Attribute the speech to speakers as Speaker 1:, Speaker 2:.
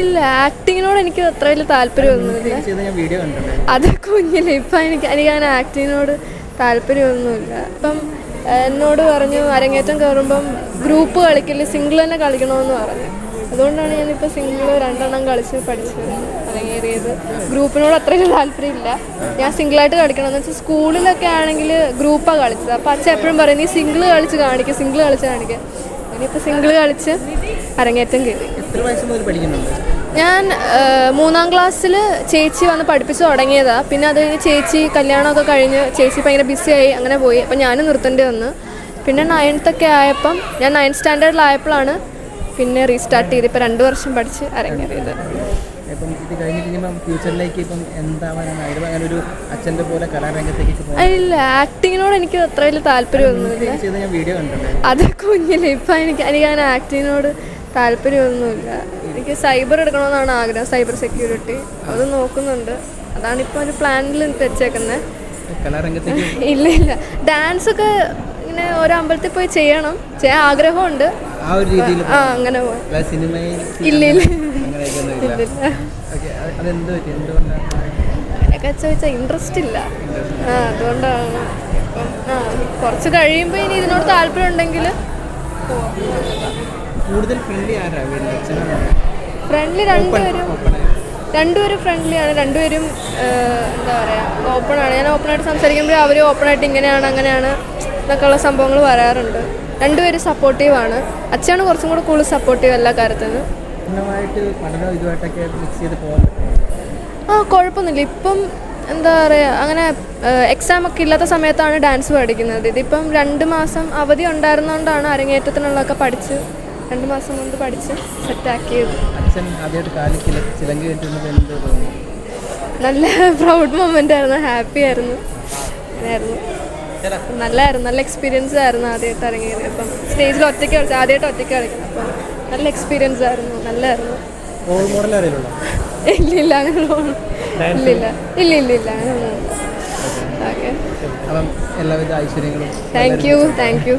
Speaker 1: ഇല്ല, ആക്ടിങ്ങിനോട് എനിക്ക് അത്ര വലിയ താല്പര്യമൊന്നുമില്ല. അത് കുഞ്ഞില്ല. ഇപ്പം എനിക്കങ്ങനെ ആക്ടിങ്ങിനോട് താല്പര്യമൊന്നുമില്ല. ഇപ്പം എന്നോട് പറഞ്ഞു അരങ്ങേറ്റം കയറുമ്പം ഗ്രൂപ്പ് കളിക്കില്ല, സിംഗിൾ തന്നെ കളിക്കണമെന്ന് പറഞ്ഞു. അതുകൊണ്ടാണ് ഞാനിപ്പോൾ സിംഗിൾ 2 കളിച്ച് പഠിച്ച് അരങ്ങേറിയത്. ഗ്രൂപ്പിനോട് അത്രയും താല്പര്യമില്ല. ഞാൻ സിംഗിളായിട്ട് കളിക്കണമെന്ന് വെച്ചാൽ സ്കൂളിലൊക്കെ ആണെങ്കിൽ ഗ്രൂപ്പാണ് കളിച്ചത്. അപ്പോൾ അച്ഛൻ എപ്പോഴും പറയും നീ സിംഗിൾ കളിച്ച് കാണിക്കുക. ഇനിയിപ്പോൾ സിംഗിൾ കളിച്ച് അരങ്ങേറ്റം കയറി. ഞാൻ 3-ാം ക്ലാസ്സിൽ ചേച്ചി വന്ന് പഠിപ്പിച്ച് തുടങ്ങിയതാണ്. പിന്നെ അത് കഴിഞ്ഞ് ചേച്ചി കല്യാണമൊക്കെ കഴിഞ്ഞ് ചേച്ചി ഭയങ്കര ബിസിയായി, അങ്ങനെ പോയി. അപ്പം ഞാനും നിർത്തേണ്ടി വന്നു. പിന്നെ 9th ഒക്കെ ആയപ്പം ഞാൻ 9th സ്റ്റാൻഡേർഡിലായപ്പോഴാണ് പിന്നെ റീസ്റ്റാർട്ട് ചെയ്ത് ഇപ്പോൾ 2 വർഷം പഠിച്ച് അരങ്ങേറിയത്. ഇല്ല, ആക്ടിങ്ങിനോട് എനിക്ക് അത്ര വലിയ താല്പര്യമൊന്നുമില്ല. അത് കുഞ്ഞില്ല. ഇപ്പം എനിക്കങ്ങനെ ആക്ടിങ്ങിനോട് താല്പര്യമൊന്നുമില്ല. എനിക്ക് സൈബർ എടുക്കണമെന്നാണ് ആഗ്രഹം, സൈബർ സെക്യൂരിറ്റി. അത് നോക്കുന്നുണ്ട്. അതാണിപ്പോൾ ഒരു പ്ലാനിൽ വെച്ചേക്കുന്നത്. ഇല്ല, ഡാൻസൊക്കെ ഇങ്ങനെ ഓരോ അമ്പലത്തിൽ പോയി ചെയ്യാൻ ആഗ്രഹമുണ്ട്. അങ്ങനെ ഇല്ല അങ്ങനെയൊക്കെ ചോദിച്ചാൽ ഇൻട്രസ്റ്റ് ഇല്ല. അതുകൊണ്ടാണ്. കുറച്ച് കഴിയുമ്പോൾ ഇനി ഇതിനോട് താല്പര്യം ഉണ്ടെങ്കിൽ ഫ്രണ്ട്ലി രണ്ടുപേരും ഫ്രണ്ട്ലിയാണ്. രണ്ടുപേരും എന്താ പറയുക, ഓപ്പണാണ്. ഞാൻ ഓപ്പണായിട്ട് സംസാരിക്കുമ്പോൾ അവർ ഓപ്പണായിട്ട് ഇങ്ങനെയാണ് അങ്ങനെയാണ് എന്നൊക്കെയുള്ള സംഭവങ്ങൾ പറയാറുണ്ട്. രണ്ടുപേരും സപ്പോർട്ടീവാണ്. അച്ഛനാണ് കുറച്ചും കൂടെ കൂടുതൽ സപ്പോർട്ടീവ് എല്ലാ കാര്യത്തിനും. കുഴപ്പമൊന്നുമില്ല. ഇപ്പം എന്താ പറയുക, അങ്ങനെ എക്സാമൊക്കെ ഇല്ലാത്ത സമയത്താണ് ഡാൻസ് പഠിക്കുന്നത്. ഇതിപ്പം 2 മാസം അവധി ഉണ്ടായിരുന്നതുകൊണ്ടാണ് അരങ്ങേറ്റത്തിനുള്ളതൊക്കെ പഠിച്ച് 2 മാസം കൊണ്ട് പഠിച്ച് സെറ്റാക്കിയത്. നല്ല പ്രൗഡ് മൊമെൻ്റ് ആയിരുന്നു, ഹാപ്പി ആയിരുന്നു. നല്ലായിരുന്നു, നല്ല എക്സ്പീരിയൻസ് ആയിരുന്നു. ആദ്യമായിട്ട് ഇറങ്ങിയത് അപ്പം സ്റ്റേജിൽ ആദ്യമായിട്ട് ഒറ്റയ്ക്ക് കളിക്കുന്നത്. അപ്പം നല്ല എക്സ്പീരിയൻസ് ആയിരുന്നു, നല്ലതായിരുന്നു. ഇല്ല അങ്ങനെ ഇല്ല അങ്ങനെ. ഓക്കെ,
Speaker 2: എല്ലാവിധ ഐശ്വര്യങ്ങളും.
Speaker 1: Thank you.